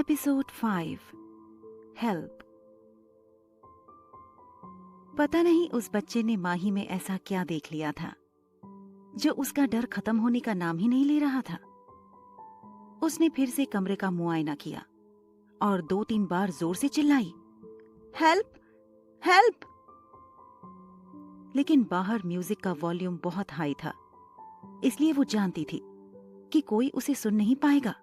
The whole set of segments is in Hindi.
Episode 5 help. पता नहीं उस बच्चे ने माही में ऐसा क्या देख लिया था जो उसका डर खत्म होने का नाम ही नहीं ले रहा था। उसने फिर से कमरे का मुआयना किया और 2-3 बार जोर से चिल्लाई, हेल्प हेल्प। लेकिन बाहर म्यूजिक का वॉल्यूम बहुत हाई था, इसलिए वो जानती थी कि कोई उसे सुन नहीं पाएगा।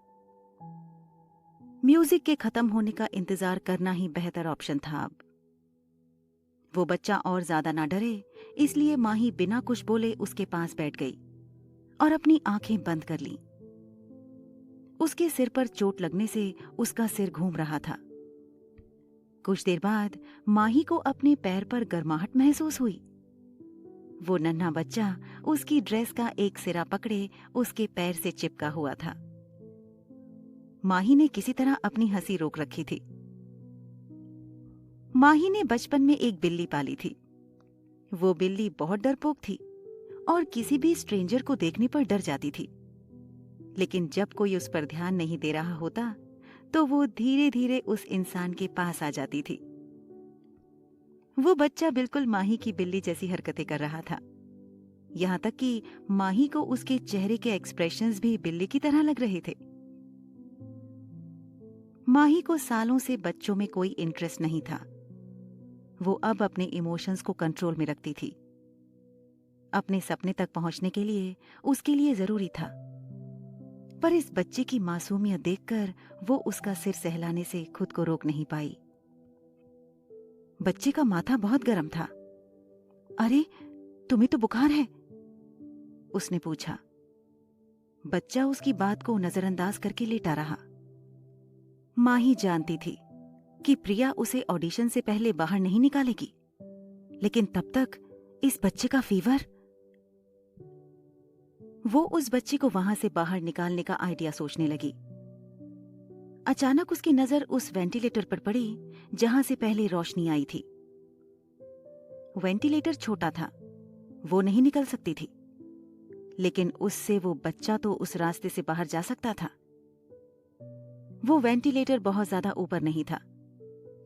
म्यूजिक के खत्म होने का इंतजार करना ही बेहतर ऑप्शन था। अब वो बच्चा और ज्यादा ना डरे, इसलिए माही बिना कुछ बोले उसके पास बैठ गई और अपनी आंखें बंद कर लीं। उसके सिर पर चोट लगने से उसका सिर घूम रहा था। कुछ देर बाद माही को अपने पैर पर गर्माहट महसूस हुई। वो नन्हा बच्चा उसकी ड्रेस का एक सिरा पकड़े उसके पैर से चिपका हुआ था। माही ने किसी तरह अपनी हंसी रोक रखी थी। माही ने बचपन में एक बिल्ली पाली थी। वो बिल्ली बहुत डरपोक थी और किसी भी स्ट्रेंजर को देखने पर डर जाती थी। लेकिन जब कोई उस पर ध्यान नहीं दे रहा होता तो वो धीरे धीरे उस इंसान के पास आ जाती थी। वो बच्चा बिल्कुल माही की बिल्ली जैसी हरकतें कर रहा था। यहां तक कि माही को उसके चेहरे के एक्सप्रेशंस भी बिल्ली की तरह लग रहे थे। माही को सालों से बच्चों में कोई इंटरेस्ट नहीं था। वो अब अपने इमोशंस को कंट्रोल में रखती थी। अपने सपने तक पहुंचने के लिए उसके लिए जरूरी था। पर इस बच्चे की मासूमियत देखकर वो उसका सिर सहलाने से खुद को रोक नहीं पाई। बच्चे का माथा बहुत गर्म था। अरे, तुम्हें तो बुखार है? उसने पूछा। बच्चा उसकी बात को नजरअंदाज करके लेटा रहा। माही जानती थी कि प्रिया उसे ऑडिशन से पहले बाहर नहीं निकालेगी, लेकिन तब तक इस बच्चे का फीवर। वो उस बच्चे को वहां से बाहर निकालने का आइडिया सोचने लगी। अचानक उसकी नजर उस वेंटिलेटर पर पड़ी जहां से पहले रोशनी आई थी। वेंटिलेटर छोटा था, वो नहीं निकल सकती थी, लेकिन उससे वो बच्चा तो उस रास्ते से बाहर जा सकता था। वो वेंटिलेटर बहुत ज्यादा ऊपर नहीं था,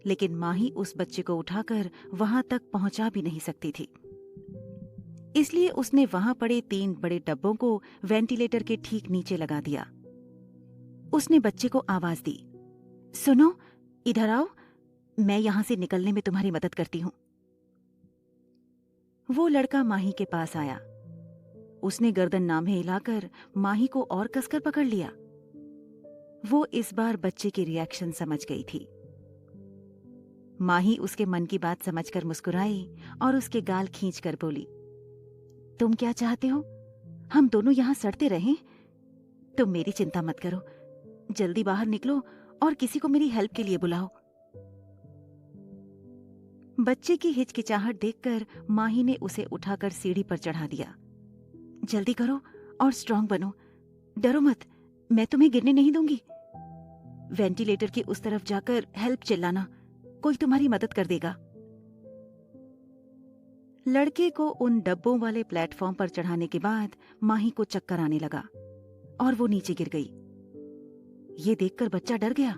लेकिन माही उस बच्चे को उठाकर वहां तक पहुंचा भी नहीं सकती थी। इसलिए उसने वहां पड़े 3 बड़े डब्बों को वेंटिलेटर के ठीक नीचे लगा दिया। उसने बच्चे को आवाज दी, सुनो, इधर आओ, मैं यहां से निकलने में तुम्हारी मदद करती हूं। वो लड़का माही के पास आया। उसने गर्दन नामे हिलाकर माही को और कसकर पकड़ लिया। वो इस बार बच्चे के रिएक्शन समझ गई थी। माही उसके मन की बात समझकर मुस्कुराई और उसके गाल खींचकर बोली, तुम क्या चाहते हो? हम दोनों यहां सड़ते रहें? तुम मेरी चिंता मत करो, जल्दी बाहर निकलो और किसी को मेरी हेल्प के लिए बुलाओ। बच्चे की हिचकिचाहट देखकर माही ने उसे उठाकर सीढ़ी पर चढ़ा दिया। जल्दी करो और स्ट्रांग बनो, डरो मत, मैं तुम्हें गिरने नहीं दूंगी। वेंटिलेटर के उस तरफ जाकर हेल्प चिल्लाना, कोई तुम्हारी मदद कर देगा। लड़के को उन डब्बों वाले प्लेटफॉर्म पर चढ़ाने के बाद माही को चक्कर आने लगा और वो नीचे गिर गई। ये देखकर बच्चा डर गया।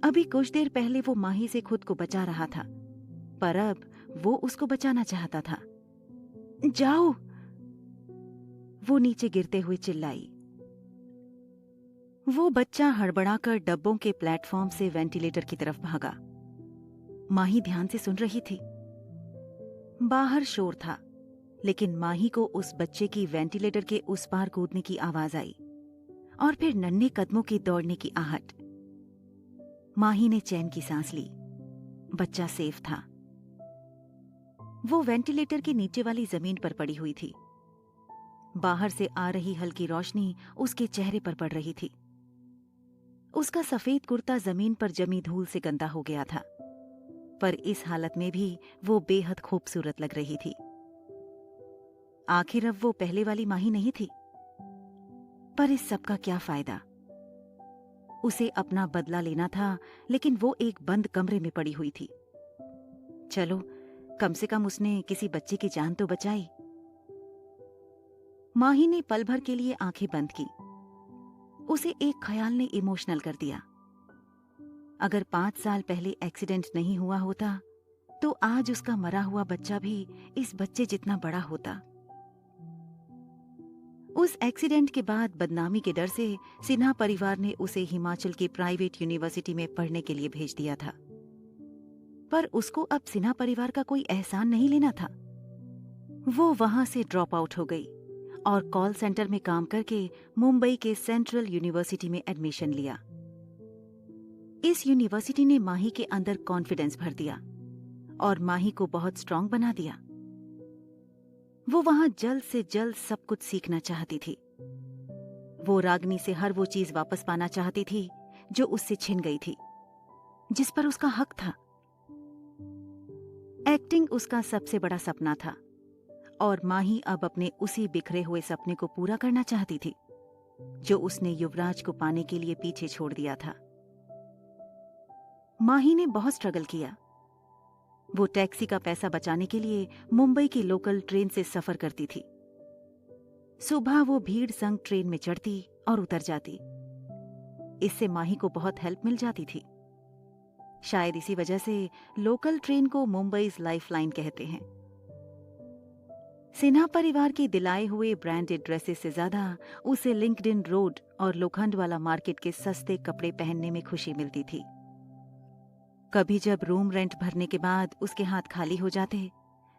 अभी कुछ देर पहले वो माही से खुद को बचा रहा था, पर अब वो उसको बचाना चाहता था। जाओ, वो नीचे गिरते हुए चिल्लाई। वो बच्चा हड़बड़ाकर डब्बों के प्लेटफॉर्म से वेंटिलेटर की तरफ भागा। माही ध्यान से सुन रही थी। बाहर शोर था, लेकिन माही को उस बच्चे की वेंटिलेटर के उस पार कूदने की आवाज आई और फिर नन्हे कदमों की दौड़ने की आहट। माही ने चैन की सांस ली। बच्चा सेफ था। वो वेंटिलेटर के नीचे वाली जमीन पर पड़ी हुई थी। बाहर से आ रही हल्की रोशनी उसके चेहरे पर पड़ रही थी। उसका सफेद कुर्ता जमीन पर जमी धूल से गंदा हो गया था, पर इस हालत में भी वो बेहद खूबसूरत लग रही थी। आखिर अब वो पहले वाली माही नहीं थी। पर इस सब का क्या फायदा? उसे अपना बदला लेना था, लेकिन वो एक बंद कमरे में पड़ी हुई थी। चलो, कम से कम उसने किसी बच्चे की जान तो बचाई। माही ने पल भर के लिए आंखें बंद की। उसे एक ख्याल ने इमोशनल कर दिया। अगर 5 साल पहले एक्सीडेंट नहीं हुआ होता तो आज उसका मरा हुआ बच्चा भी इस बच्चे जितना बड़ा होता। उस एक्सीडेंट के बाद बदनामी के डर से सिन्हा परिवार ने उसे हिमाचल की प्राइवेट यूनिवर्सिटी में पढ़ने के लिए भेज दिया था। पर उसको अब सिन्हा परिवार का कोई एहसान नहीं लेना था। वो वहां से ड्रॉप आउट हो गई और कॉल सेंटर में काम करके मुंबई के सेंट्रल यूनिवर्सिटी में एडमिशन लिया। इस यूनिवर्सिटी ने माही के अंदर कॉन्फिडेंस भर दिया और माही को बहुत स्ट्रांग बना दिया। वो वहां जल्द से जल्द सब कुछ सीखना चाहती थी। वो रागिनी से हर वो चीज वापस पाना चाहती थी जो उससे छिन गई थी, जिस पर उसका हक था। एक्टिंग उसका सबसे बड़ा सपना था और माही अब अपने उसी बिखरे हुए सपने को पूरा करना चाहती थी जो उसने युवराज को पाने के लिए पीछे छोड़ दिया था। माही ने बहुत स्ट्रगल किया। वो टैक्सी का पैसा बचाने के लिए मुंबई की लोकल ट्रेन से सफर करती थी। सुबह वो भीड़ संग ट्रेन में चढ़ती और उतर जाती। इससे माही को बहुत हेल्प मिल जाती थी। शायद इसी वजह से लोकल ट्रेन को मुंबई लाइफलाइन कहते हैं। सिन्हा परिवार के दिलाए हुए ब्रांडेड ड्रेसेस से ज्यादा उसे लिंक्डइन रोड और लोखंडवाला मार्केट के सस्ते कपड़े पहनने में खुशी मिलती थी। कभी जब रूम रेंट भरने के बाद उसके हाथ खाली हो जाते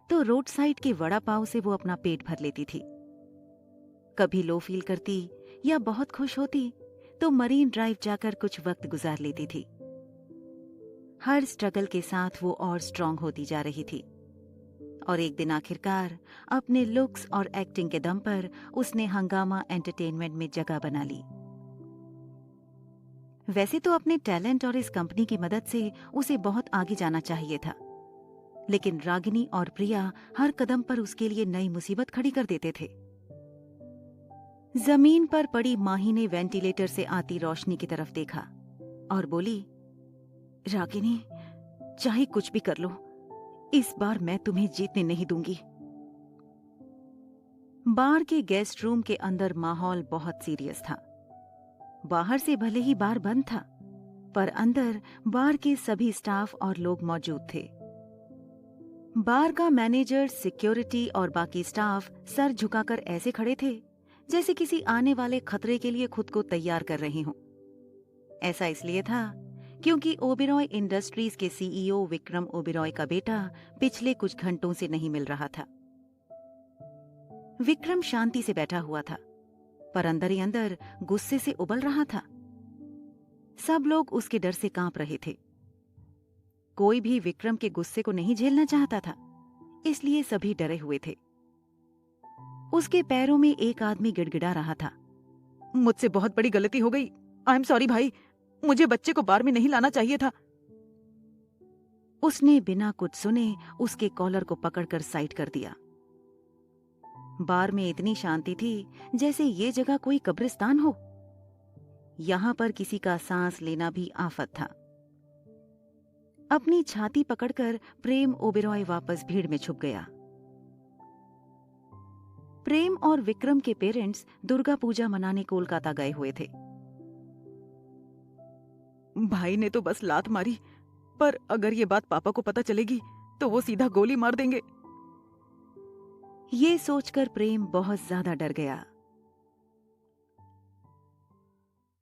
तो रोड साइड के वड़ा पाव से वो अपना पेट भर लेती थी। कभी लो फील करती या बहुत खुश होती तो मरीन ड्राइव जाकर कुछ वक्त गुजार लेती थी। हर स्ट्रगल के साथ वो और स्ट्रांग होती जा रही थी और एक दिन आखिरकार अपने लुक्स और एक्टिंग के दम पर उसने हंगामा एंटरटेनमेंट में जगह बना ली। वैसे तो अपने टैलेंट और इस कंपनी की मदद से उसे बहुत आगे जाना चाहिए था, लेकिन रागिनी और प्रिया हर कदम पर उसके लिए नई मुसीबत खड़ी कर देते थे। जमीन पर पड़ी माही ने वेंटिलेटर से आती रोशनी की तरफ देखा और बोली, रागिनी, चाहे कुछ भी कर लो, इस बार मैं तुम्हें जीतने नहीं दूंगी। बार के गेस्ट रूम के अंदर माहौल बहुत सीरियस था। बाहर से भले ही बार बंद था, पर अंदर बार के सभी स्टाफ और लोग मौजूद थे। बार का मैनेजर, सिक्योरिटी और बाकी स्टाफ सर झुकाकर ऐसे खड़े थे जैसे किसी आने वाले खतरे के लिए खुद को तैयार कर रहे हों। ऐसा इसलिए था क्योंकि ओबेरॉय इंडस्ट्रीज के सीईओ विक्रम ओबेरॉय का बेटा पिछले कुछ घंटों से नहीं मिल रहा था। विक्रम शांति से बैठा हुआ था, पर अंदर ही अंदर गुस्से से उबल रहा था। सब लोग उसके डर से कांप रहे थे। कोई भी विक्रम के गुस्से को नहीं झेलना चाहता था, इसलिए सभी डरे हुए थे। उसके पैरों में एक आदमी गिड़गिड़ा रहा था, मुझसे बहुत बड़ी गलती हो गई। आई एम सॉरी भाई, मुझे बच्चे को बार में नहीं लाना चाहिए था। उसने बिना कुछ सुने उसके कॉलर को पकड़कर साइड कर दिया। बार में इतनी शांति थी जैसे ये जगह कोई कब्रिस्तान हो। यहां पर किसी का सांस लेना भी आफत था। अपनी छाती पकड़कर प्रेम ओबेरॉय वापस भीड़ में छुप गया। प्रेम और विक्रम के पेरेंट्स दुर्गा पूजा मनाने कोलकाता गए हुए थे। भाई ने तो बस लात मारी, पर अगर ये बात पापा को पता चलेगी तो वो सीधा गोली मार देंगे। ये सोचकर प्रेम बहुत ज्यादा डर गया।